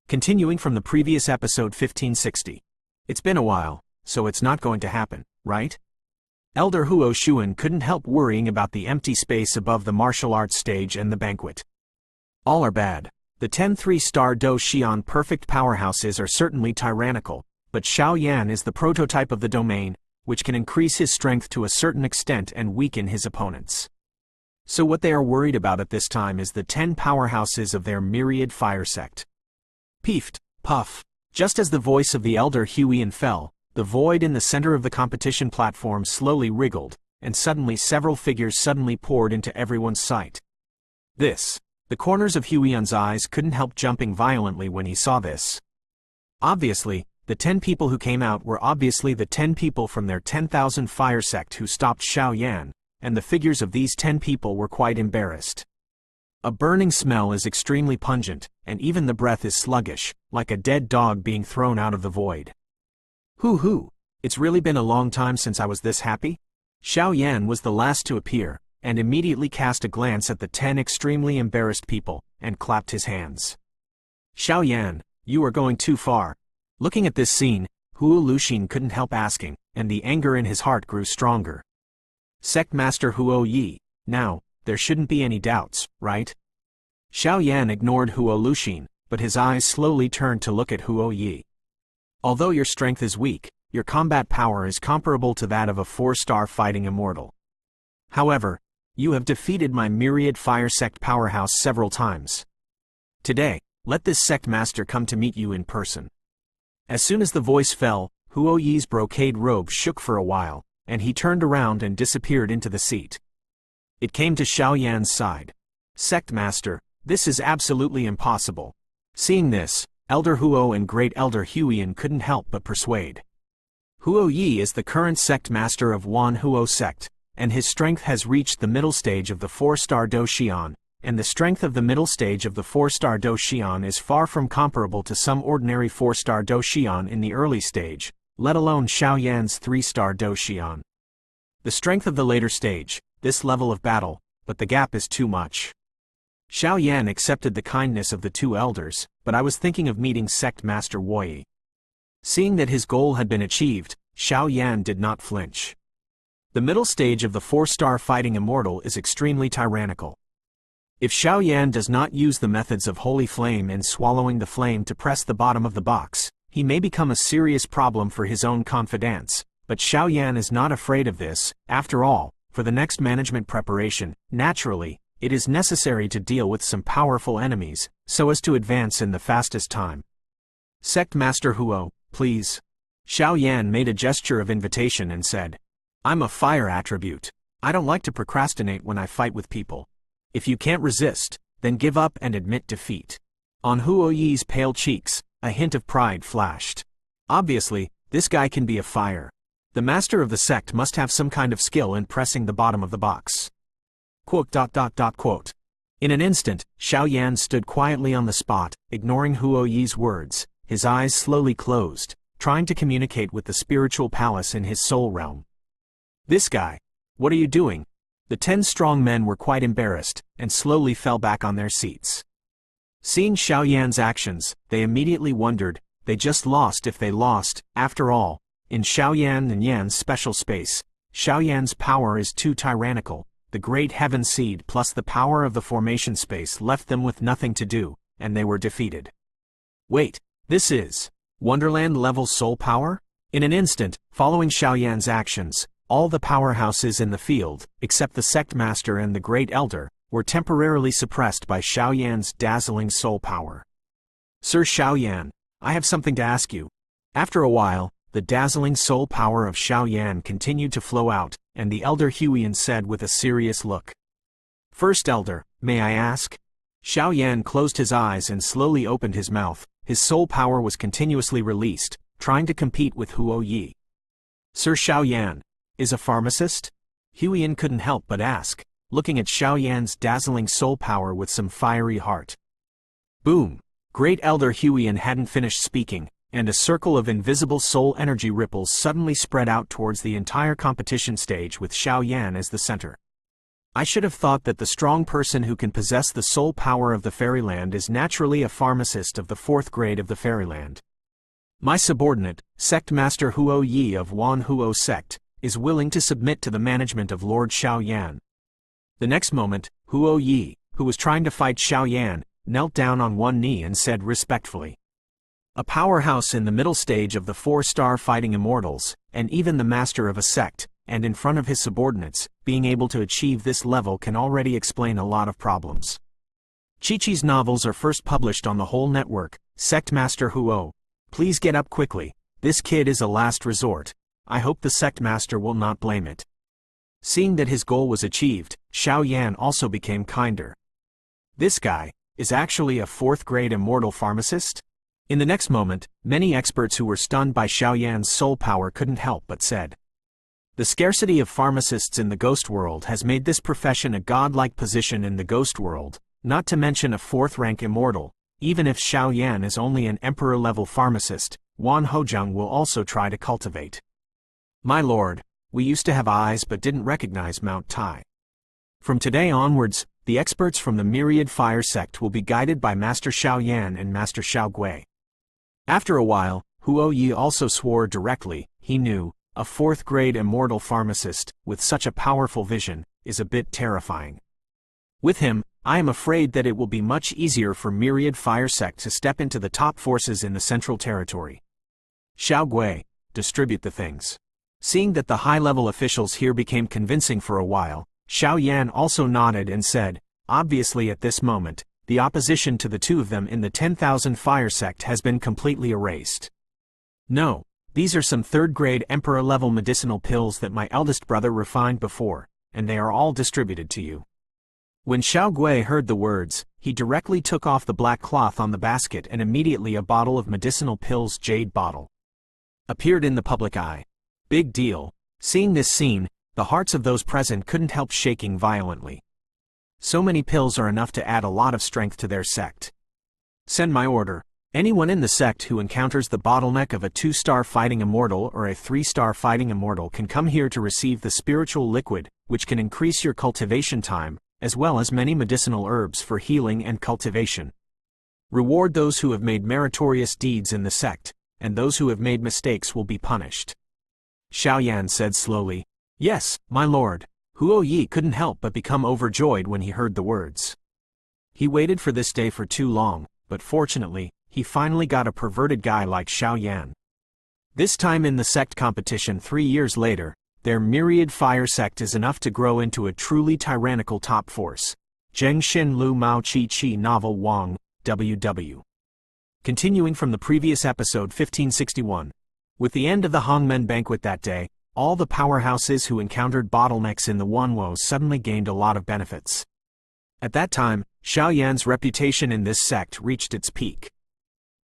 Continuing from the previous episode 1560. It's been a while, so it's not going to happen, right? Elder Huo Xuan couldn't help worrying about the empty space above the martial arts stage and the banquet. All are bad. The 10-3 Star Dou Xian perfect powerhouses are certainly tyrannical, but Xiao Yan is the prototype of the domain, which can increase his strength to a certain extent and weaken his opponents. So what they are worried about at this time is the 10 powerhouses of their myriad fire sect. Peefed, puff. Just as the voice of the elder Xiao fell, the void in the center of the competition platform slowly wriggled, and suddenly several figures suddenly poured into everyone's sight. The corners of Xiaoyan's eyes couldn't help jumping violently when he saw this. Obviously, the 10 people who came out were obviously the 10 people from their 10,000 fire sect who stopped Xiao Yan, and the figures of these 10 people were quite embarrassed. A burning smell is extremely pungent, and even the breath is sluggish, like a dead dog being thrown out of the void. Hoo, it's really been a long time since I was this happy? Xiao Yan was the last to appear, and immediately cast a glance at the 10 extremely embarrassed people, and clapped his hands. Xiao Yan, you are going too far. Looking at this scene, Huo Luxin couldn't help asking, and the anger in his heart grew stronger. Sect Master Huo Yi, now, there shouldn't be any doubts, right? Xiao Yan ignored Huo Luxin, but his eyes slowly turned to look at Huo Yi. Although your strength is weak, your combat power is comparable to that of a 4-star fighting immortal. However, you have defeated my myriad fire sect powerhouse several times. Today, let this sect master come to meet you in person. As soon as the voice fell, Huo Yi's brocade robe shook for a while, and he turned around and disappeared into the seat. It came to Xiao Yan's side. Sect Master, this is absolutely impossible. Seeing this, Elder Huo and Great Elder Xiao couldn't help but persuade. Huo Yi is the current sect master of Wan Huo sect, and his strength has reached the middle stage of the 4-star Dou Xian, and the strength of the middle stage of the 4-star Dou Xian is far from comparable to some ordinary 4-star Dou Xian in the early stage, let alone Xiao Yan's 3-star Dou Xian. The strength of the later stage, this level of battle, but the gap is too much. Xiao Yan accepted the kindness of the two elders, but I was thinking of meeting Sect Master Yi. Seeing that his goal had been achieved, Xiao Yan did not flinch. The middle stage of the 4-star fighting immortal is extremely tyrannical. If Xiao Yan does not use the methods of Holy Flame and swallowing the flame to press the bottom of the box, he may become a serious problem for his own confidence, but Xiao Yan is not afraid of this. After all, for the next management preparation, naturally, it is necessary to deal with some powerful enemies, so as to advance in the fastest time. Sect Master Huo, please. Xiao Yan made a gesture of invitation and said, I'm a fire attribute. I don't like to procrastinate when I fight with people. If you can't resist, then give up and admit defeat. On Huo Yi's pale cheeks, a hint of pride flashed. Obviously, this guy can be a fire. The master of the sect must have some kind of skill in pressing the bottom of the box. Quote. In an instant, Xiao Yan stood quietly on the spot, ignoring Huo Yi's words, his eyes slowly closed, trying to communicate with the spiritual palace in his soul realm. This guy. What are you doing? The 10 strong men were quite embarrassed, and slowly fell back on their seats. Seeing Xiao Yan's actions, they immediately wondered, they just lost if they lost. After all, in Xiao Yan and Yan's special space, Xiao Yan's power is too tyrannical. The great heaven seed plus the power of the formation space left them with nothing to do, and they were defeated. Wait, this is Wonderland-level soul power? In an instant, following Xiao Yan's actions, all the powerhouses in the field, except the sect master and the great elder, were temporarily suppressed by Xiao Yan's dazzling soul power. Sir Xiao Yan, I have something to ask you. After a while, the dazzling soul power of Xiao Yan continued to flow out, and the elder Xiao said with a serious look. First elder, may I ask? Xiao Yan closed his eyes and slowly opened his mouth. His soul power was continuously released, trying to compete with Huo Yi. Sir Xiao Yan, is a pharmacist? Xiao couldn't help but ask, looking at Xiao Yan's dazzling soul power with some fiery heart. Boom! Great Elder Xiao hadn't finished speaking, and a circle of invisible soul energy ripples suddenly spread out towards the entire competition stage with Xiao Yan as the center. I should have thought that the strong person who can possess the soul power of the fairyland is naturally a pharmacist of the 4th grade of the fairyland. My subordinate, Sect Master Huo Yi of Wan Huo Sect, is willing to submit to the management of Lord Xiao Yan. The next moment, Huo Yi, who was trying to fight Xiao Yan, knelt down on one knee and said respectfully, "A powerhouse in the middle stage of the 4-star fighting immortals, and even the master of a sect, and in front of his subordinates, being able to achieve this level can already explain a lot of problems. Chi-Chi's novels are first published on the whole network. Sect Master Huo, please get up quickly. This kid is a last resort. I hope the Sect Master will not blame it." Seeing that his goal was achieved, Xiao Yan also became kinder. This guy is actually a 4th grade immortal pharmacist? In the next moment, many experts who were stunned by Xiao Yan's soul power couldn't help but said, "The scarcity of pharmacists in the ghost world has made this profession a godlike position in the ghost world, not to mention a 4th-rank immortal. Even if Xiao Yan is only an emperor-level pharmacist, Wan Hozheng will also try to cultivate. My lord, we used to have eyes but didn't recognize Mount Tai. From today onwards, the experts from the Myriad Fire Sect will be guided by Master Xiao Yan and Master Xiao Gui." After a while, Huo Yi also swore directly. He knew, a 4th grade immortal pharmacist, with such a powerful vision, is a bit terrifying. With him, I am afraid that it will be much easier for Myriad Fire Sect to step into the top forces in the Central Territory. Xiao Gui, distribute the things. Seeing that the high-level officials here became convincing for a while, Xiao Yan also nodded and said, "Obviously at this moment, the opposition to the two of them in the 10,000 Fire Sect has been completely erased. No, these are some 3rd-grade Emperor-level medicinal pills that my eldest brother refined before, and they are all distributed to you." When Xiao Gui heard the words, he directly took off the black cloth on the basket, and immediately a bottle of medicinal pills jade bottle appeared in the public eye. Big deal. Seeing this scene, the hearts of those present couldn't help shaking violently. So many pills are enough to add a lot of strength to their sect. Send my order. Anyone in the sect who encounters the bottleneck of a 2-star fighting immortal or a 3-star fighting immortal can come here to receive the spiritual liquid, which can increase your cultivation time, as well as many medicinal herbs for healing and cultivation. Reward those who have made meritorious deeds in the sect, and those who have made mistakes will be punished. Xiao Yan said slowly, "Yes, my lord." Huo Yi couldn't help but become overjoyed when he heard the words. He waited for this day for too long, but fortunately, he finally got a perverted guy like Xiao Yan. This time in the sect competition 3 years later, their Myriad Fire Sect is enough to grow into a truly tyrannical top force. Zheng Xin Lu Mao Chi Chi Novel Wang, WW. Continuing from the previous episode 1561. With the end of the Hongmen banquet that day, all the powerhouses who encountered bottlenecks in the Wanwo suddenly gained a lot of benefits. At that time, Xiao Yan's reputation in this sect reached its peak.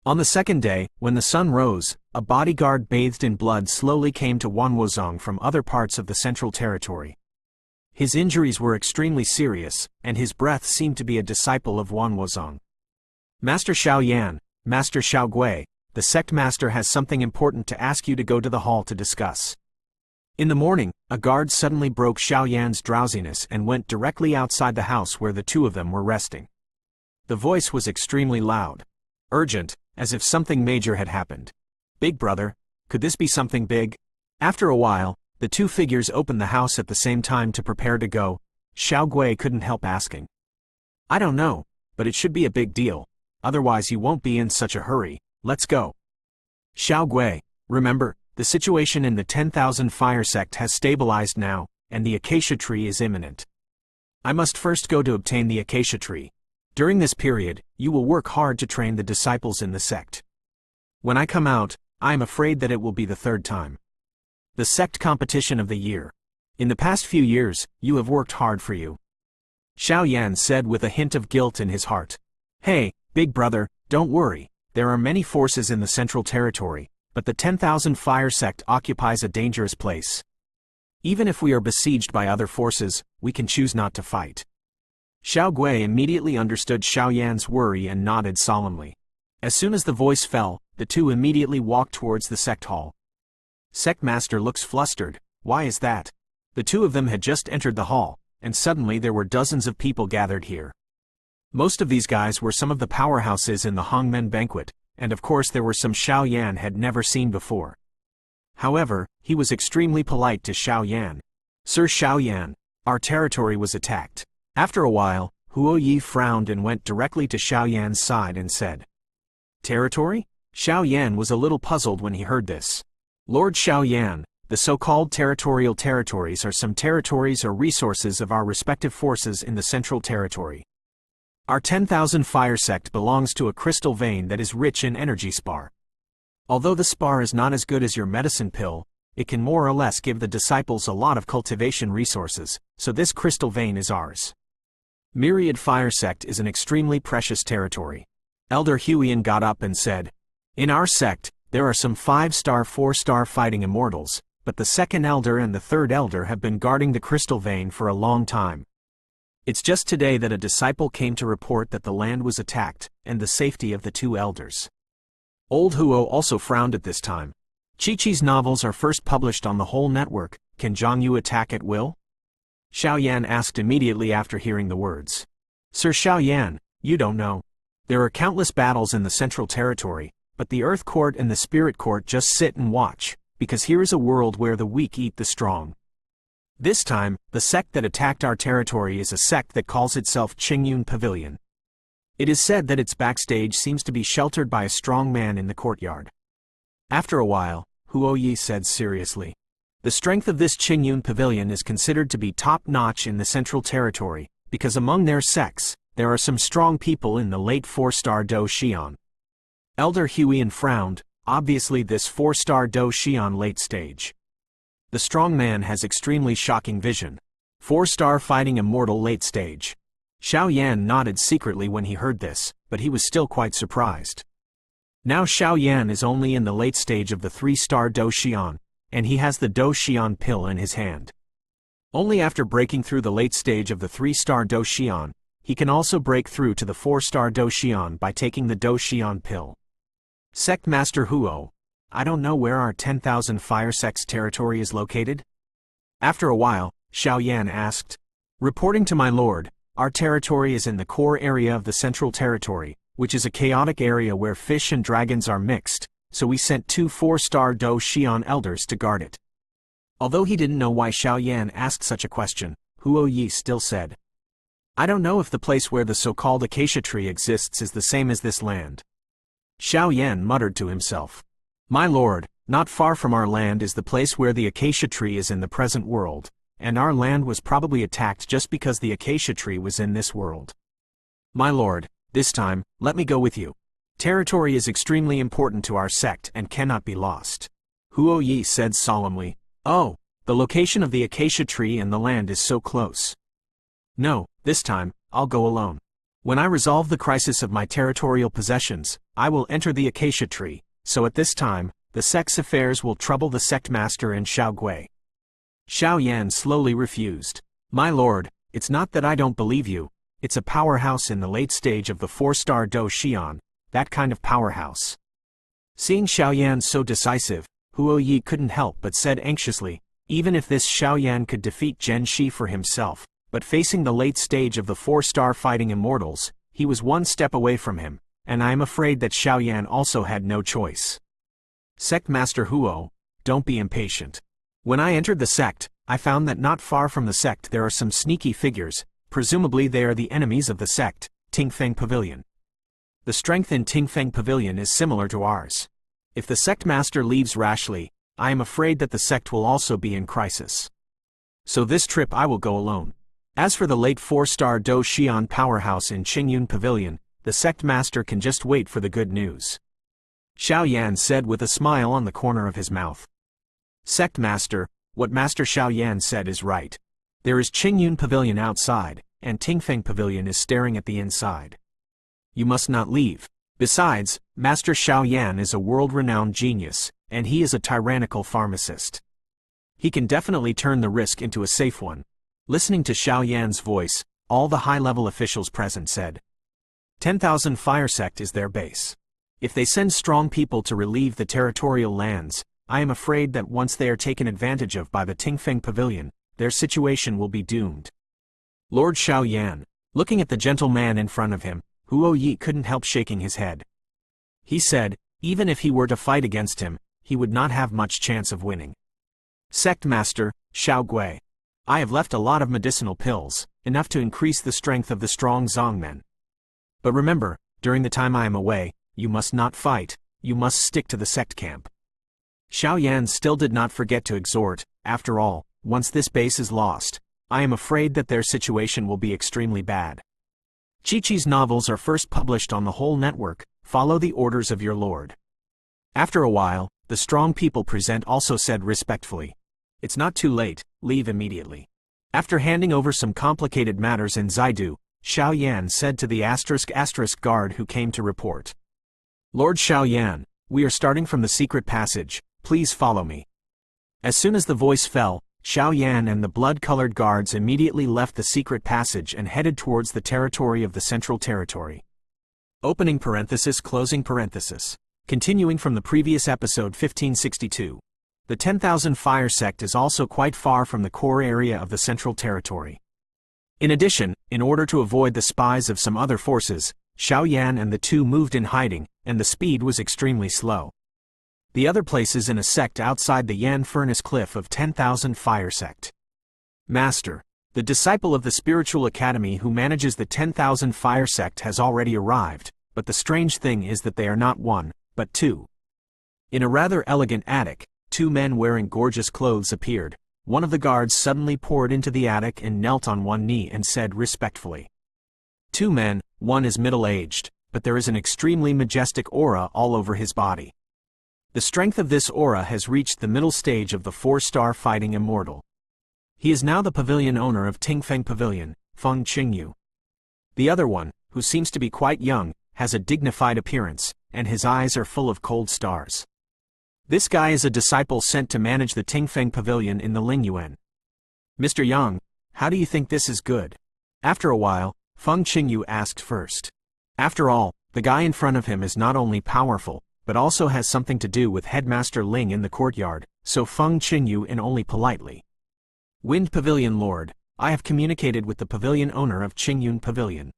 On the second day, when the sun rose, a bodyguard bathed in blood slowly came to Wanwozong from other parts of the Central Territory. His injuries were extremely serious, and his breath seemed to be a disciple of Wanwozong. "Master Xiao Yan, Master Xiao Gui, the sect master has something important to ask you to go to the hall to discuss." In the morning, a guard suddenly broke Xiao Yan's drowsiness and went directly outside the house where the two of them were resting. The voice was extremely loud. Urgent, as if something major had happened. "Big brother, could this be something big?" After a while, the two figures opened the house at the same time to prepare to go. Xiao Gui couldn't help asking, "I don't know, but it should be a big deal. Otherwise you won't be in such a hurry. Let's go." Xiao Gui, remember, the situation in the 10,000 Fire Sect has stabilized now, and the acacia tree is imminent. I must first go to obtain the acacia tree. During this period, you will work hard to train the disciples in the sect. When I come out, I am afraid that it will be the 3rd time. The sect competition of the year. In the past few years, you have worked hard for you. Xiao Yan said with a hint of guilt in his heart. "Hey, big brother, don't worry. There are many forces in the Central Territory, but the 10,000 Fire Sect occupies a dangerous place. Even if we are besieged by other forces, we can choose not to fight." Xiao Gui immediately understood Xiao Yan's worry and nodded solemnly. As soon as the voice fell, the two immediately walked towards the sect hall. Sect Master looks flustered. Why is that? The two of them had just entered the hall, and suddenly there were dozens of people gathered here. Most of these guys were some of the powerhouses in the Hongmen banquet, and of course there were some Xiao Yan had never seen before. However, he was extremely polite to Xiao Yan. "Sir Xiao Yan, our territory was attacked." After a while, Huo Yi frowned and went directly to Xiao Yan's side and said, "Territory?" Xiao Yan was a little puzzled when he heard this. "Lord Xiao Yan, the so-called territorial territories are some territories or resources of our respective forces in the Central Territory. Our 10,000 fire sect belongs to a crystal vein that is rich in energy spar. Although the spar is not as good as your medicine pill, it can more or less give the disciples a lot of cultivation resources, so this crystal vein is ours. Myriad Fire Sect is an extremely precious territory." Elder Huiyan got up and said, "In our sect, there are some 5-star 4-star fighting immortals, but the second elder and the third elder have been guarding the crystal vein for a long time. It's just today that a disciple came to report that the land was attacked, and the safety of the two elders." Old Huo also frowned at this time. "Chi-Chi's novels are first published on the whole network, can Zhang Yu attack at will?" Xiao Yan asked immediately after hearing the words. "Sir Xiao Yan, you don't know. There are countless battles in the Central Territory, but the Earth Court and the Spirit Court just sit and watch, because here is a world where the weak eat the strong. This time, the sect that attacked our territory is a sect that calls itself Qingyun Pavilion. It is said that its backstage seems to be sheltered by a strong man in the courtyard." After a while, Huo Yi said seriously, "The strength of this Qingyun Pavilion is considered to be top-notch in the Central Territory, because among their sects, there are some strong people in the late 4-star Dou Xian." Elder Huiyan frowned. Obviously this 4-star Dou Xian late stage. The strong man has extremely shocking vision. 4-star fighting immortal late stage. Xiao Yan nodded secretly when he heard this, but he was still quite surprised. Now Xiao Yan is only in the late stage of the 3-star Dou Xian, and he has the Dou Xian pill in his hand. Only after breaking through the late stage of the 3-star Dou Xian, he can also break through to the 4-star Dou Xian by taking the Dou Xian pill. "Sect Master Huo, I don't know where our 10,000 fire sect's territory is located?" After a while, Xiao Yan asked. "Reporting to my lord, our territory is in the core area of the Central Territory, which is a chaotic area where fish and dragons are mixed, so we sent 2 4-star Dou Xian elders to guard it." Although he didn't know why Xiao Yan asked such a question, Huo Yi still said, "I don't know if the place where the so-called acacia tree exists is the same as this land." Xiao Yan muttered to himself, "My lord, not far from our land is the place where the acacia tree is in the present world, and our land was probably attacked just because the acacia tree was in this world. My lord, this time, let me go with you. Territory is extremely important to our sect and cannot be lost." Huo Yi said solemnly, "Oh, the location of the acacia tree and the land is so close. No, this time, I'll go alone. When I resolve the crisis of my territorial possessions, I will enter the acacia tree, so at this time, the sect's affairs will trouble the sect master and Xiao Gui." Xiao Yan slowly refused. "My lord, it's not that I don't believe you, it's a powerhouse in the late stage of the 4-star Dou Xian, that kind of powerhouse." Seeing Xiao Yan so decisive, Huo Yi couldn't help but said anxiously, "Even if this Xiao Yan could defeat Zhen Shi for himself, but facing the late stage of the 4-star fighting immortals, he was one step away from him, and I am afraid that Xiao Yan also had no choice. Sect Master Huo, don't be impatient. When I entered the sect, I found that not far from the sect there are some sneaky figures, presumably they are the enemies of the sect, Tingfeng Pavilion. The strength in Tingfeng Pavilion is similar to ours. If the sect master leaves rashly, I am afraid that the sect will also be in crisis. So this trip I will go alone. As for the late 4-star Dou Xian powerhouse in Qingyun Pavilion, the sect master can just wait for the good news." Xiao Yan said with a smile on the corner of his mouth. "Sect master, what Master Xiao Yan said is right. There is Qingyun Pavilion outside, and Tingfeng Pavilion is staring at the inside. You must not leave. Besides, Master Xiao Yan is a world-renowned genius, and he is a tyrannical pharmacist. He can definitely turn the risk into a safe one." Listening to Xiao Yan's voice, all the high-level officials present said, 10,000 Fire Sect is their base. If they send strong people to relieve the territorial lands, I am afraid that once they are taken advantage of by the Tingfeng Pavilion, their situation will be doomed. Lord Xiao Yan, looking at the gentle man in front of him, Huo Yi couldn't help shaking his head. He said, even if he were to fight against him, he would not have much chance of winning. Sect Master, Xiao Gui. I have left a lot of medicinal pills, enough to increase the strength of the strong Zongmen. But remember, during the time I am away, you must not fight, you must stick to the sect camp. Xiao Yan still did not forget to exhort, after all, once this base is lost, I am afraid that their situation will be extremely bad. Chi-Chi's novels are first published on the whole network, follow the orders of your lord. After a while, the strong people present also said respectfully, it's not too late, leave immediately. After handing over some complicated matters in Zaidu, Xiao Yan said to the *** guard who came to report. Lord Xiao Yan, we are starting from the secret passage, please follow me. As soon as the voice fell, Xiao Yan and the blood-colored guards immediately left the secret passage and headed towards the territory of the Central Territory. Opening parenthesis, closing parenthesis. Continuing from the previous episode 1562. The 10,000 Fire Sect is also quite far from the core area of the Central Territory. In addition, in order to avoid the spies of some other forces, Xiao Yan and the two moved in hiding, and the speed was extremely slow. The other places in a sect outside the Yan Furnace Cliff of 10,000 Fire Sect. Master, the disciple of the Spiritual Academy who manages the 10,000 Fire Sect has already arrived, but the strange thing is that they are not one, but two. In a rather elegant attic, two men wearing gorgeous clothes appeared. One of the guards suddenly poured into the attic and knelt on one knee and said respectfully. Two men, one is middle-aged, but there is an extremely majestic aura all over his body. The strength of this aura has reached the middle stage of the 4-star fighting immortal. He is now the pavilion owner of Tingfeng Pavilion, Feng Qingyun. The other one, who seems to be quite young, has a dignified appearance, and his eyes are full of cold stars. This guy is a disciple sent to manage the Tingfeng Pavilion in the Lingyuan. Mr. Yang, how do you think this is good? After a while, Feng Qingyun asked first. After all, the guy in front of him is not only powerful, but also has something to do with Headmaster Ling in the courtyard, so Feng Qingyun in only politely. Wind Pavilion Lord, I have communicated with the pavilion owner of Qingyun Pavilion.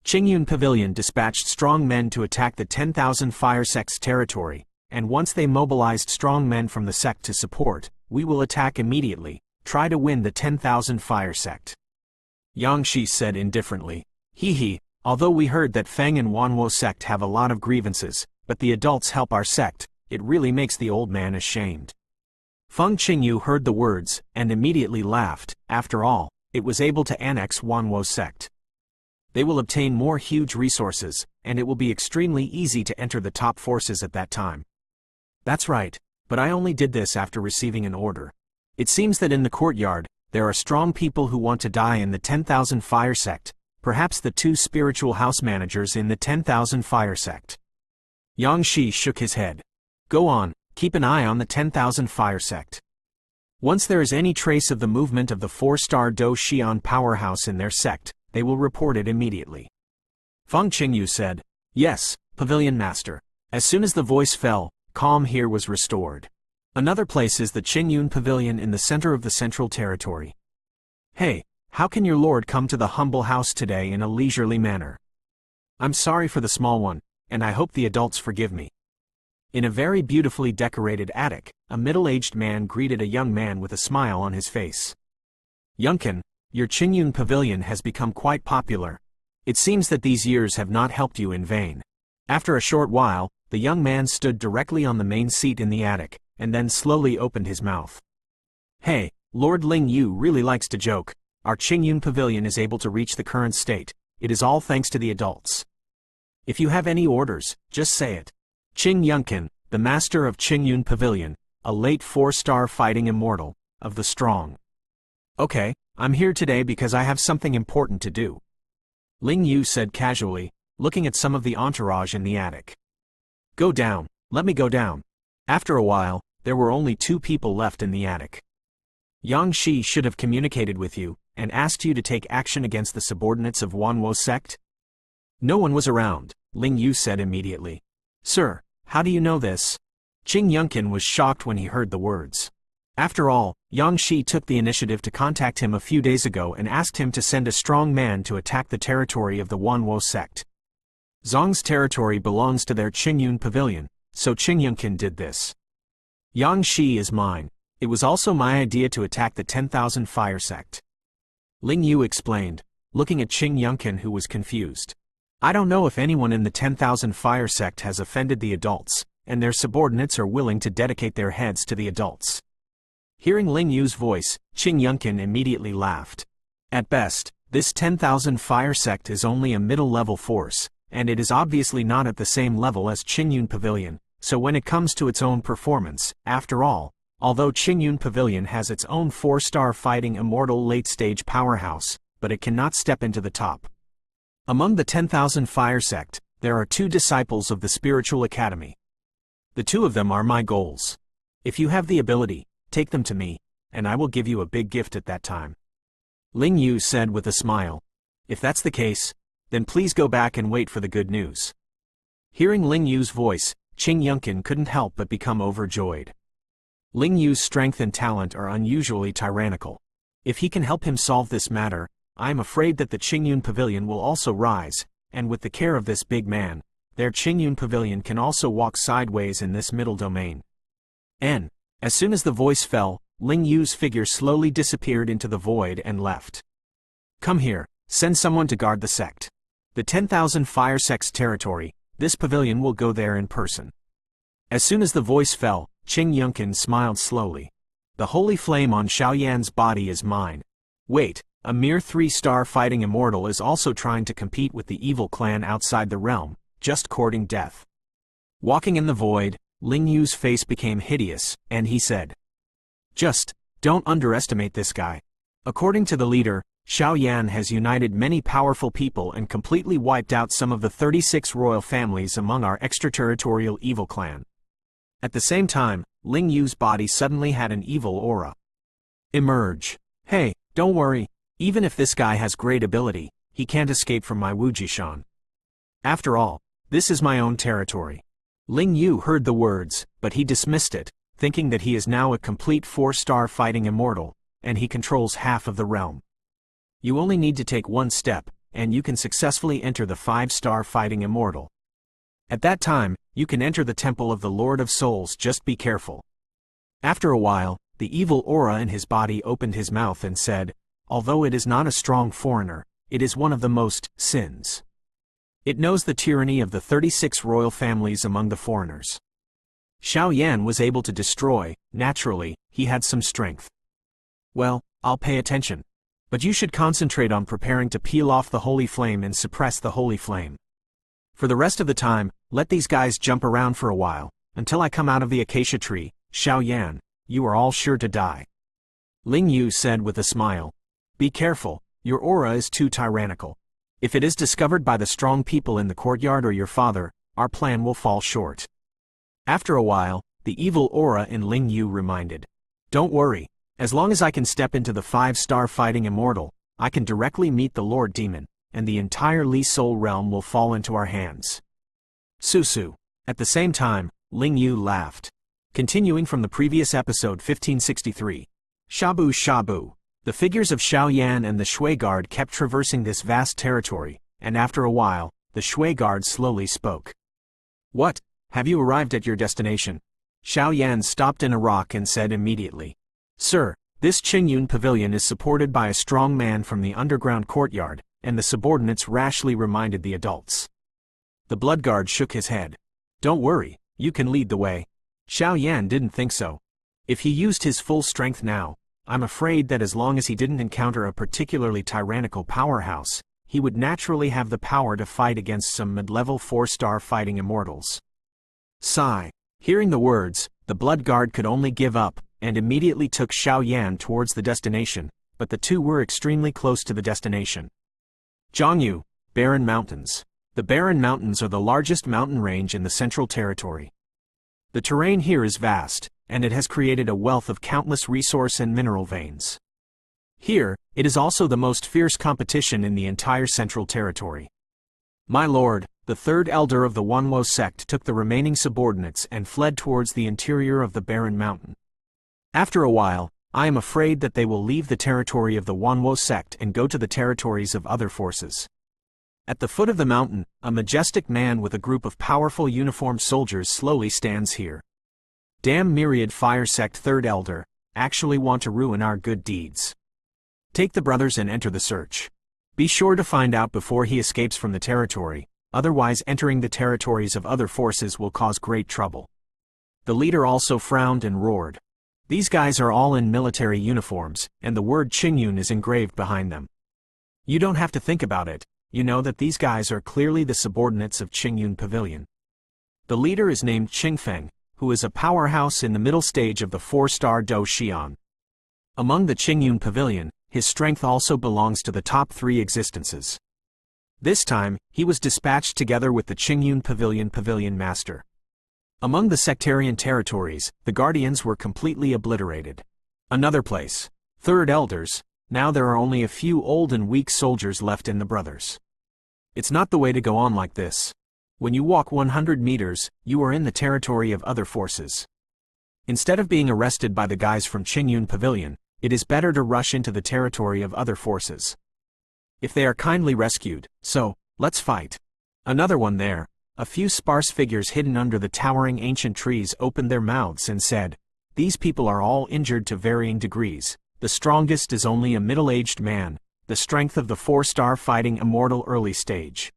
Qingyun Pavilion dispatched strong men to attack the 10,000 Fire Sect's territory, and once they mobilized strong men from the sect to support, we will attack immediately, try to win the 10,000 Fire Sect. Yang Shi said indifferently, He, although we heard that Feng and Wanwo sect have a lot of grievances, but the adults help our sect, it really makes the old man ashamed. Feng Qingyun heard the words, and immediately laughed. After all, it was able to annex Wanwo sect. They will obtain more huge resources, and it will be extremely easy to enter the top forces at that time. That's right, but I only did this after receiving an order. It seems that in the courtyard, there are strong people who want to die in the 10,000 Fire Sect, perhaps the two spiritual house managers in the 10,000 Fire Sect. Yang Shi shook his head. Go on, keep an eye on the 10,000 Fire Sect. Once there is any trace of the movement of the 4-star Dou Xian powerhouse in their sect, they will report it immediately. Feng Qingyun said, Yes, Pavilion Master. As soon as the voice fell, calm here was restored. Another place is the Qingyun Pavilion in the center of the Central Territory. Hey, how can your lord come to the humble house today in a leisurely manner? I'm sorry for the small one, and I hope the adults forgive me. In a very beautifully decorated attic, a middle-aged man greeted a young man with a smile on his face. Youngkin, your Qingyun Pavilion has become quite popular. It seems that these years have not helped you in vain. After a short while, the young man stood directly on the main seat in the attic, and then slowly opened his mouth. Hey, Lord Ling Yu really likes to joke. Our Qingyun Pavilion is able to reach the current state. It is all thanks to the adults. If you have any orders, just say it. Qing Yunkin, the master of Qingyun Pavilion, a late 4-star fighting immortal, of the strong. Okay, I'm here today because I have something important to do. Ling Yu said casually, looking at some of the entourage in the attic. Go down, let me go down. After a while, there were only 2 people left in the attic. Yang Shi should have communicated with you, and asked you to take action against the subordinates of Wanwo sect? No one was around, Ling Yu said immediately. Sir, how do you know this? Qing Yunkin was shocked when he heard the words. After all, Yang Shi took the initiative to contact him a few days ago and asked him to send a strong man to attack the territory of the Wanwo sect. Zong's territory belongs to their Qingyun Pavilion, so Qingyun did this. Yang Shi is mine. It was also my idea to attack the 10,000 Fire sect. Ling Yu explained, looking at Qingyun, who was confused. I don't know if anyone in the 10,000 Fire sect has offended the adults, and their subordinates are willing to dedicate their heads to the adults. Hearing Ling Yu's voice, Qingyun immediately laughed. At best, this 10,000 Fire sect is only a middle-level force, and it is obviously not at the same level as Qingyun Pavilion, so when it comes to its own performance, after all, although Qingyun Pavilion has its own 4-star fighting immortal late-stage powerhouse, but it cannot step into the top. Among the 10,000 Fire sect, there are 2 disciples of the Spiritual Academy. The 2 of them are my goals. If you have the ability, take them to me, and I will give you a big gift at that time. Ling Yu said with a smile. If that's the case, then please go back and wait for the good news. Hearing Ling Yu's voice, Qingyun couldn't help but become overjoyed. Ling Yu's strength and talent are unusually tyrannical. If he can help him solve this matter, I am afraid that the Qingyun Pavilion will also rise, and with the care of this big man, their Qingyun Pavilion can also walk sideways in this middle domain. As soon as the voice fell, Ling Yu's figure slowly disappeared into the void and left. Come here, send someone to guard the sect. The 10,000 Fire sect's territory, this pavilion will go there in person. As soon as the voice fell, Qingyun smiled slowly. The holy flame on Xiao Yan's body is mine. Wait, a mere 3-star fighting immortal is also trying to compete with the evil clan outside the realm, just courting death. Walking in the void, Ling Yu's face became hideous, and he said, Just, don't underestimate this guy. According to the leader, Xiao Yan has united many powerful people and completely wiped out some of the 36 royal families among our extraterritorial evil clan. At the same time, Ling Yu's body suddenly had an evil aura emerge. Hey, don't worry, even if this guy has great ability, he can't escape from my Wujishan. After all, this is my own territory. Ling Yu heard the words, but he dismissed it, thinking that he is now a complete 4-star fighting immortal, and he controls half of the realm. You only need to take one step, and you can successfully enter the 5-star fighting immortal. At that time, you can enter the temple of the Lord of Souls, just be careful. After a while, the evil aura in his body opened his mouth and said, although it is not a strong foreigner, it is one of the most sins. It knows the tyranny of the 36 royal families among the foreigners. Xiao Yan was able to destroy, naturally, he had some strength. Well, I'll pay attention. But you should concentrate on preparing to peel off the holy flame and suppress the holy flame. For the rest of the time, let these guys jump around for a while, until I come out of the acacia tree. Xiao Yan, you are all sure to die. Ling Yu said with a smile. Be careful, your aura is too tyrannical. If it is discovered by the strong people in the courtyard or your father, our plan will fall short. After a while, the evil aura in Ling Yu reminded. Don't worry, as long as I can step into the 5-star fighting immortal, I can directly meet the Lord Demon, and the entire Li Soul realm will fall into our hands. Susu. At the same time, Ling Yu laughed. Continuing from the previous episode 1563. Shabu Shabu. The figures of Xiao Yan and the Shui Guard kept traversing this vast territory, and after a while, the Shui Guard slowly spoke. What? Have you arrived at your destination? Xiao Yan stopped in a rock and said immediately. Sir, this Qingyun Pavilion is supported by a strong man from the underground courtyard, and the subordinates rashly reminded the adults. The Blood Guard shook his head. Don't worry, you can lead the way. Xiao Yan didn't think so. If he used his full strength now, I'm afraid that as long as he didn't encounter a particularly tyrannical powerhouse, he would naturally have the power to fight against some mid-level 4-star fighting immortals. Sigh. Hearing the words, the Blood Guard could only give up, and immediately took Xiao Yan towards the destination, but the two were extremely close to the destination. Zhongyu, Barren Mountains. The Barren Mountains are the largest mountain range in the Central Territory. The terrain here is vast, and it has created a wealth of countless resource and mineral veins. Here, it is also the most fierce competition in the entire Central Territory. My lord, the third elder of the Wanwo sect took the remaining subordinates and fled towards the interior of the Barren Mountain. After a while, I am afraid that they will leave the territory of the Wanwo sect and go to the territories of other forces. At the foot of the mountain, a majestic man with a group of powerful uniformed soldiers slowly stands here. Damn Myriad Fire Sect Third Elder, actually want to ruin our good deeds. Take the brothers and enter the search. Be sure to find out before he escapes from the territory, otherwise entering the territories of other forces will cause great trouble. The leader also frowned and roared. These guys are all in military uniforms, and the word Qingyun is engraved behind them. You don't have to think about it, you know that these guys are clearly the subordinates of Qingyun Pavilion. The leader is named Tingfeng, who is a powerhouse in the middle stage of the 4-star Dou Xian. Among the Qingyun Pavilion, his strength also belongs to the top 3 existences. This time, he was dispatched together with the Qingyun Pavilion Master. Among the sectarian territories, the Guardians were completely obliterated. Another place. Third Elders, now there are only a few old and weak soldiers left in the brothers. It's not the way to go on like this. When you walk 100 meters, you are in the territory of other forces. Instead of being arrested by the guys from Qingyun Pavilion, it is better to rush into the territory of other forces. If they are kindly rescued, so, let's fight. Another one there. A few sparse figures hidden under the towering ancient trees opened their mouths and said, "These people are all injured to varying degrees. The strongest is only a middle-aged man, the strength of the 4-star fighting immortal early stage.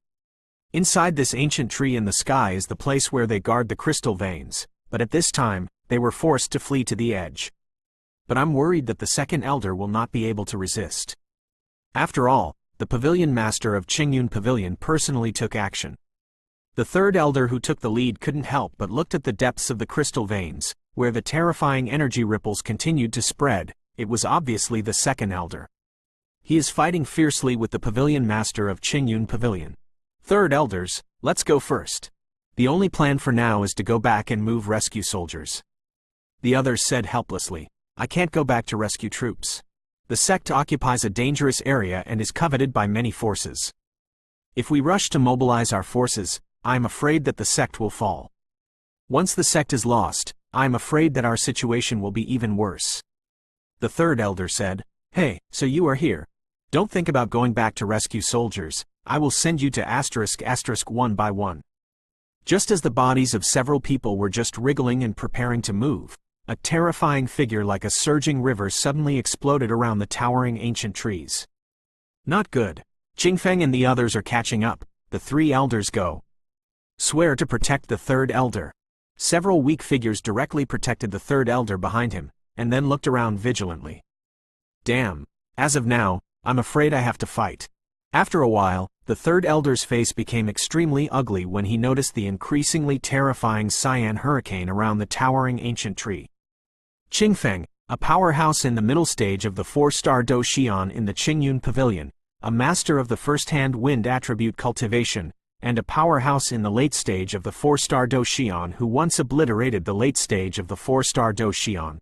Inside this ancient tree in the sky is the place where they guard the crystal veins, but at this time, they were forced to flee to the edge. But I'm worried that the second elder will not be able to resist." After all, the pavilion master of Qingyun Pavilion personally took action. The third elder who took the lead couldn't help but looked at the depths of the crystal veins, where the terrifying energy ripples continued to spread. It was obviously the second elder. He is fighting fiercely with the pavilion master of Qingyun Pavilion. Third elders, let's go first. The only plan for now is to go back and move rescue soldiers. The others said helplessly, "I can't go back to rescue troops. The sect occupies a dangerous area and is coveted by many forces. If we rush to mobilize our forces, I am afraid that the sect will fall. Once the sect is lost, I am afraid that our situation will be even worse." The third elder said, "Hey, so you are here. Don't think about going back to rescue soldiers. I will send you to *** one by one." Just as the bodies of several people were just wriggling and preparing to move, a terrifying figure like a surging river suddenly exploded around the towering ancient trees. Not good. Tingfeng and the others are catching up. The 3 elders go. Swear to protect the third elder. Several weak figures directly protected the third elder behind him, and then looked around vigilantly. Damn. As of now, I'm afraid I have to fight. After a while, the third elder's face became extremely ugly when he noticed the increasingly terrifying Xian hurricane around the towering ancient tree. Tingfeng, a powerhouse in the middle stage of the 4-star Dou Xian in the Qingyun Pavilion, a master of the first-hand wind attribute cultivation, and a powerhouse in the late stage of the 4-star Dou Xian who once obliterated the late stage of the 4-star Dou Xian.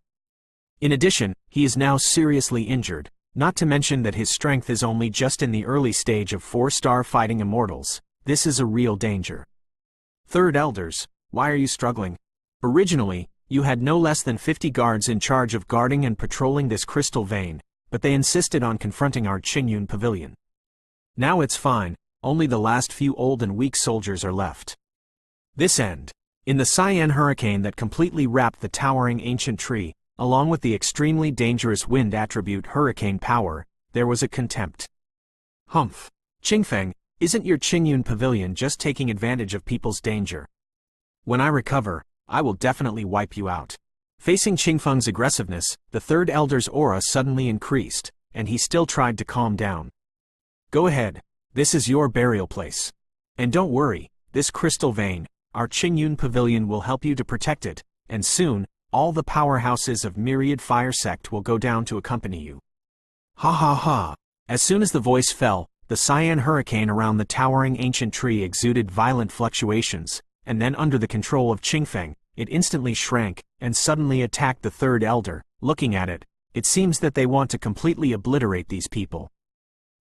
In addition, he is now seriously injured, not to mention that his strength is only just in the early stage of 4-star fighting immortals. This is a real danger. Third elders, why are you struggling? Originally, you had no less than 50 guards in charge of guarding and patrolling this crystal vein, but they insisted on confronting our Qingyun Pavilion. Now it's fine, only the last few old and weak soldiers are left. This end. In the Xian hurricane that completely wrapped the towering ancient tree, along with the extremely dangerous wind attribute hurricane power, there was a contempt. Humph. Tingfeng, isn't your Qingyun Pavilion just taking advantage of people's danger? When I recover, I will definitely wipe you out. Facing Tingfeng's aggressiveness, the third elder's aura suddenly increased, and he still tried to calm down. Go ahead, this is your burial place. And don't worry, this crystal vein, our Qingyun Pavilion will help you to protect it, and soon, all the powerhouses of Myriad Fire Sect will go down to accompany you. Ha ha ha. As soon as the voice fell, the Xian hurricane around the towering ancient tree exuded violent fluctuations, and then under the control of Tingfeng, it instantly shrank, and suddenly attacked the third elder. Looking at it, it seems that they want to completely obliterate these people.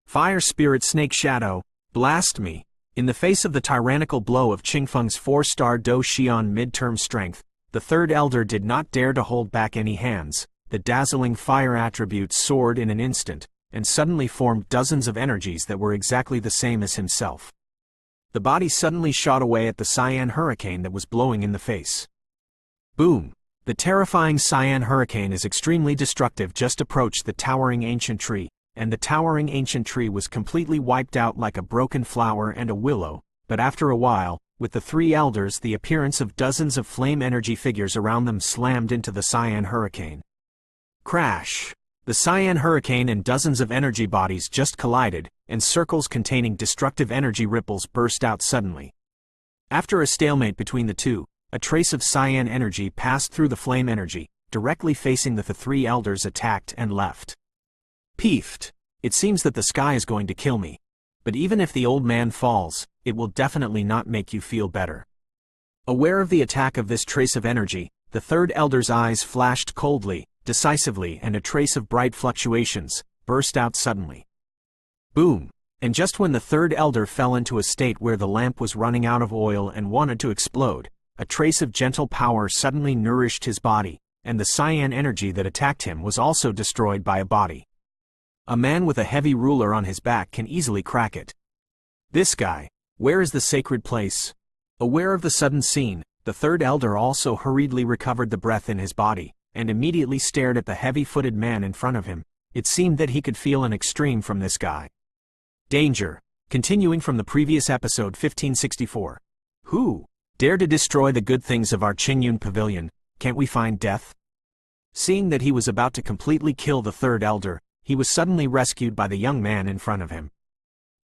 Fire Spirit Snake Shadow, blast me. In the face of the tyrannical blow of Tingfeng's 4-star Dou Xian midterm strength, the third elder did not dare to hold back any hands. the dazzling fire attribute soared in an instant, and suddenly formed dozens of energies that were exactly the same as himself. The body suddenly shot away at the Xian hurricane that was blowing in the face. Boom! The terrifying Xian hurricane is extremely destructive just approached the towering ancient tree, and the towering ancient tree was completely wiped out like a broken flower and a willow, but after a while, with the three elders, the appearance of dozens of flame energy figures around them slammed into the Xian hurricane. Crash! The Xian hurricane and dozens of energy bodies just collided, and circles containing destructive energy ripples burst out suddenly. After a stalemate between the two, a trace of Xian energy passed through the flame energy, directly facing the three elders attacked and left. Peeved. It seems that the sky is going to kill me. But even if the old man falls, it will definitely not make you feel better. Aware of the attack of this trace of energy, the third elder's eyes flashed coldly, decisively, and a trace of bright fluctuations burst out suddenly. Boom! And just when the third elder fell into a state where the lamp was running out of oil and wanted to explode, a trace of gentle power suddenly nourished his body, and the Xian energy that attacked him was also destroyed by a body. A man with a heavy ruler on his back can easily crack it. This guy, where is the sacred place? Aware of the sudden scene, the third elder also hurriedly recovered the breath in his body, and immediately stared at the heavy-footed man in front of him. It seemed that he could feel an extreme from this guy. Danger. Continuing from the previous episode 1564. Who dare to destroy the good things of our Qingyun pavilion? Can't we find death? Seeing that he was about to completely kill the third elder, he was suddenly rescued by the young man in front of him.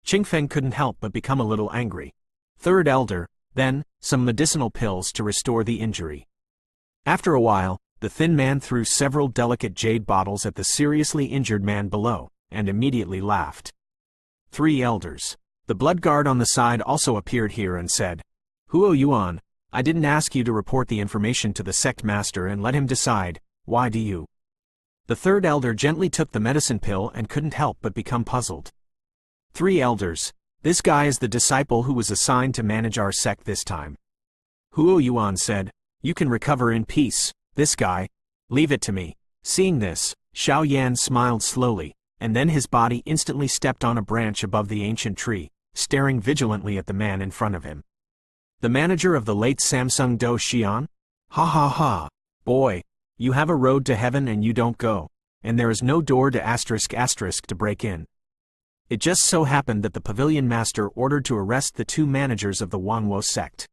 Tingfeng couldn't help but become a little angry. Third elder, then, some medicinal pills to restore the injury. After a while, the thin man threw several delicate jade bottles at the seriously injured man below, and immediately laughed. Three elders. The blood guard on the side also appeared here and said, "Huo Yuan, I didn't ask you to report the information to the sect master and let him decide. Why do you?" The third elder gently took the medicine pill and couldn't help but become puzzled. Three elders. This guy is the disciple who was assigned to manage our sect this time. Huo Yuan said, "You can recover in peace. This guy, leave it to me." Seeing this, Xiao Yan smiled slowly, and then his body instantly stepped on a branch above the ancient tree, staring vigilantly at the man in front of him. The manager of the late Star Dou Xian? Ha ha ha. Boy, you have a road to heaven and you don't go, and there is no door to *** to break in. It just so happened that the pavilion master ordered to arrest the two managers of the Wanwo sect.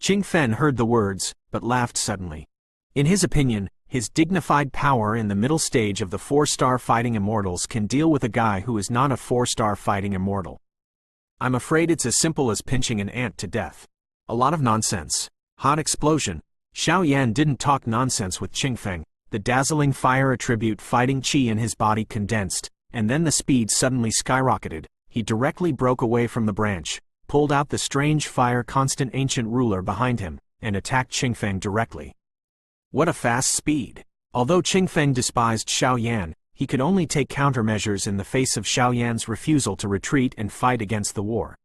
Tingfeng heard the words, but laughed suddenly. In his opinion, his dignified power in the middle stage of the 4-star fighting immortals can deal with a guy who is not a 4-star fighting immortal. I'm afraid it's as simple as pinching an ant to death. A lot of nonsense. Hot explosion. Xiao Yan didn't talk nonsense with Tingfeng. The dazzling fire attribute fighting qi in his body condensed, and then the speed suddenly skyrocketed. He directly broke away from the branch, pulled out the strange fire constant ancient ruler behind him, and attacked Tingfeng directly. What a fast speed! Although Tingfeng despised Xiao Yan, he could only take countermeasures in the face of Xiao Yan's refusal to retreat and fight against the war.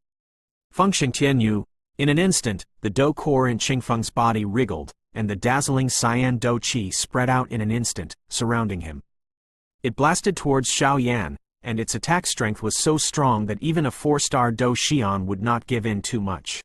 Function Tianyu. In an instant, the Dou core in Tingfeng's body wriggled, and the dazzling Xian Dou Qi spread out in an instant, surrounding him. It blasted towards Xiao Yan, and its attack strength was so strong that even a 4-star Dou Xian would not give in too much.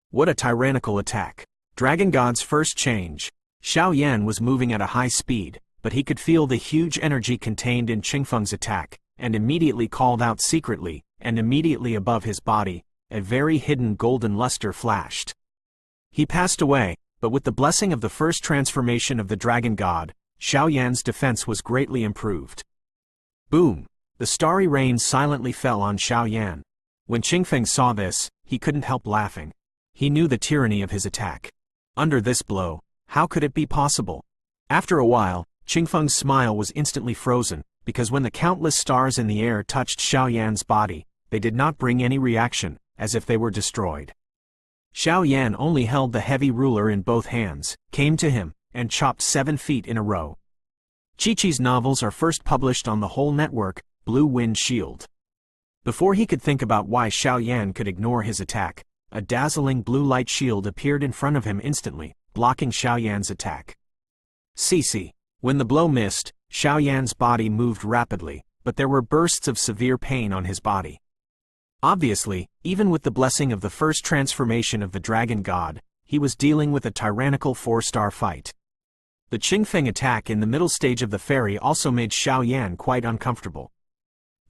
What a tyrannical attack! Dragon God's first change. Xiao Yan was moving at a high speed, but he could feel the huge energy contained in Tingfeng's attack, and immediately called out secretly, and immediately above his body, a very hidden golden luster flashed. He passed away, but with the blessing of the first transformation of the Dragon God, Xiao Yan's defense was greatly improved. Boom! The starry rain silently fell on Xiao Yan. When Tingfeng saw this, he couldn't help laughing. He knew the tyranny of his attack. Under this blow, how could it be possible? After a while, Tingfeng's smile was instantly frozen, because when the countless stars in the air touched Xiao Yan's body, they did not bring any reaction, as if they were destroyed. Xiao Yan only held the heavy ruler in both hands, came to him, and chopped 7 feet in a row. Chi-Chi's novels are first published on the whole network, Blue Wind Shield. Before he could think about why Xiao Yan could ignore his attack, a dazzling blue light shield appeared in front of him instantly, blocking Xiao Yan's attack. Cece. When the blow missed, Xiao Yan's body moved rapidly, but there were bursts of severe pain on his body. Obviously, even with the blessing of the first transformation of the dragon god, he was dealing with a tyrannical 4-star fight. The Tingfeng attack in the middle stage of the ferry also made Xiao Yan quite uncomfortable.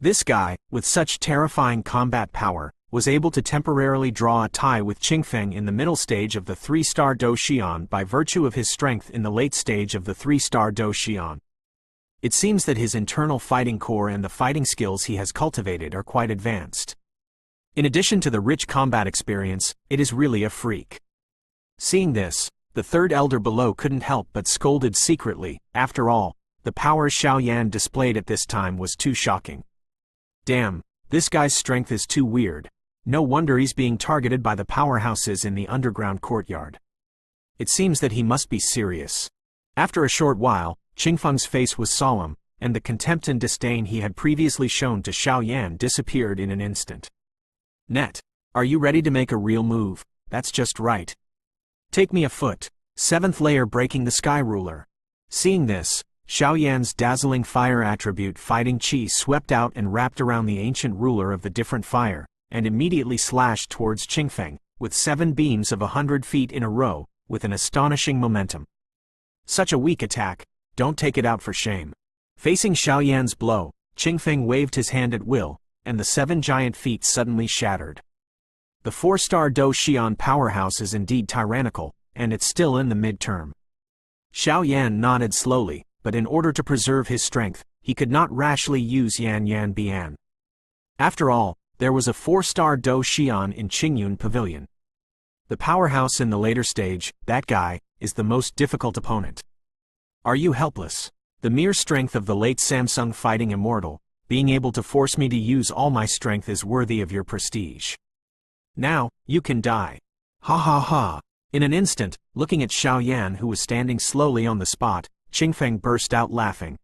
This guy, with such terrifying combat power, was able to temporarily draw a tie with Tingfeng in the middle stage of the 3-star Dou Xian by virtue of his strength in the late stage of the 3-star Dou Xian. It seems that his internal fighting core and the fighting skills he has cultivated are quite advanced. In addition to the rich combat experience, it is really a freak. Seeing this, the third elder below couldn't help but scolded secretly. After all, the power Xiao Yan displayed at this time was too shocking. Damn, this guy's strength is too weird. No wonder he's being targeted by the powerhouses in the underground courtyard. It seems that he must be serious. After a short while, Qingfeng's face was solemn, and the contempt and disdain he had previously shown to Xiao Yan disappeared in an instant. Net, are you ready to make a real move? That's just right. Take me afoot. 7th layer breaking the sky ruler. Seeing this, Xiao Yan's dazzling fire attribute fighting chi swept out and wrapped around the ancient ruler of the different fire, and immediately slashed towards Tingfeng, with 7 beams of 100 feet in a row, with an astonishing momentum. Such a weak attack, don't take it out for shame. Facing Xiao Yan's blow, Tingfeng waved his hand at will, and the 7 giant feet suddenly shattered. The 4-star Dou Xian powerhouse is indeed tyrannical, and it's still in the mid-term. Xiao Yan nodded slowly, but in order to preserve his strength, he could not rashly use Yan Yan Bian. After all, there was a 4-star Dou Xian in Qingyun Pavilion. The powerhouse in the later stage, that guy, is the most difficult opponent. Are you helpless? The mere strength of the late Samsung fighting immortal, being able to force me to use all my strength is worthy of your prestige. Now, you can die. Ha ha ha. In an instant, looking at Xiao Yan who was standing slowly on the spot, Tingfeng burst out laughing.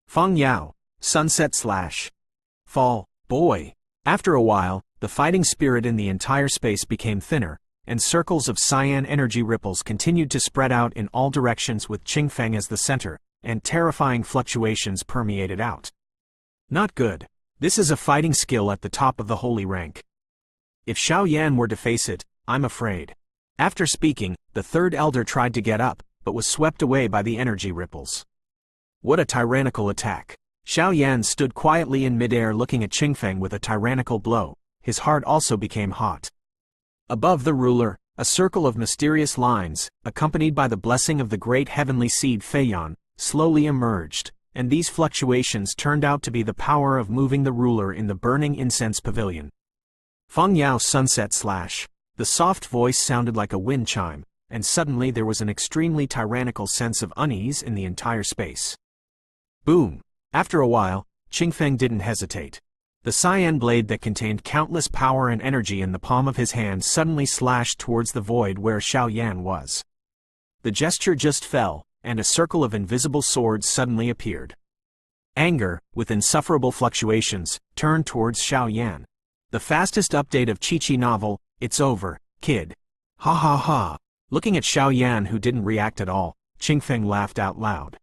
Feng Yao, sunset slash. Fall, boy. After a while, the fighting spirit in the entire space became thinner, and circles of cyan energy ripples continued to spread out in all directions with Tingfeng as the center, and terrifying fluctuations permeated out. Not good. This is a fighting skill at the top of the holy rank. If Xiao Yan were to face it, I'm afraid. After speaking, the third elder tried to get up, but was swept away by the energy ripples. What a tyrannical attack. Xiao Yan stood quietly in midair looking at Tingfeng with a tyrannical blow. His heart also became hot. Above the ruler, a circle of mysterious lines, accompanied by the blessing of the great heavenly seed Feiyan, slowly emerged, and these fluctuations turned out to be the power of moving the ruler in the burning incense pavilion. Feng Yao sunset slash. The soft voice sounded like a wind chime, and suddenly there was an extremely tyrannical sense of unease in the entire space. Boom! After a while, Tingfeng didn't hesitate. The cyan blade that contained countless power and energy in the palm of his hand suddenly slashed towards the void where Xiao Yan was. The gesture just fell, and a circle of invisible swords suddenly appeared. Anger, with insufferable fluctuations, turned towards Xiao Yan. The fastest update of Chi-Chi novel, it's over, kid. Ha ha ha. Looking at Xiao Yan who didn't react at all, Tingfeng laughed out loud.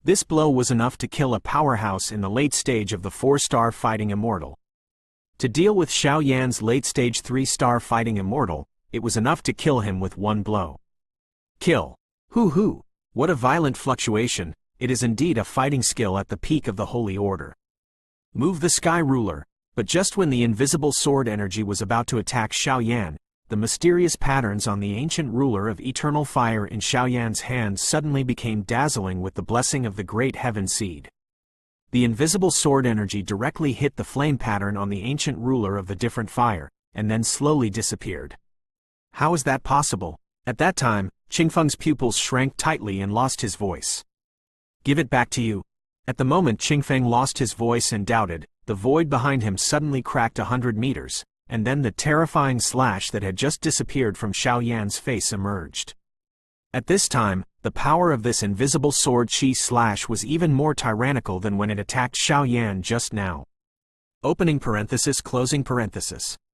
This blow was enough to kill a powerhouse in the late stage of the 4-star fighting immortal. To deal with Xiao Yan's late stage 3-star fighting immortal, it was enough to kill him with one blow. Kill. Hoo-hoo. What a violent fluctuation, it is indeed a fighting skill at the peak of the holy order. Move the sky ruler. But just when the invisible sword energy was about to attack Xiao Yan, the mysterious patterns on the ancient ruler of eternal fire in Xiao Yan's hand suddenly became dazzling with the blessing of the great heaven seed. The invisible sword energy directly hit the flame pattern on the ancient ruler of the different fire, and then slowly disappeared. How is that possible? At that time, Qingfeng's pupils shrank tightly and lost his voice. Give it back to you. At the moment Tingfeng lost his voice and doubted, the void behind him suddenly cracked 100 meters, and then the terrifying slash that had just disappeared from Xiao Yan's face emerged. At this time, the power of this invisible sword chi slash was even more tyrannical than when it attacked Xiao Yan just now. Opening parenthesis, closing parenthesis.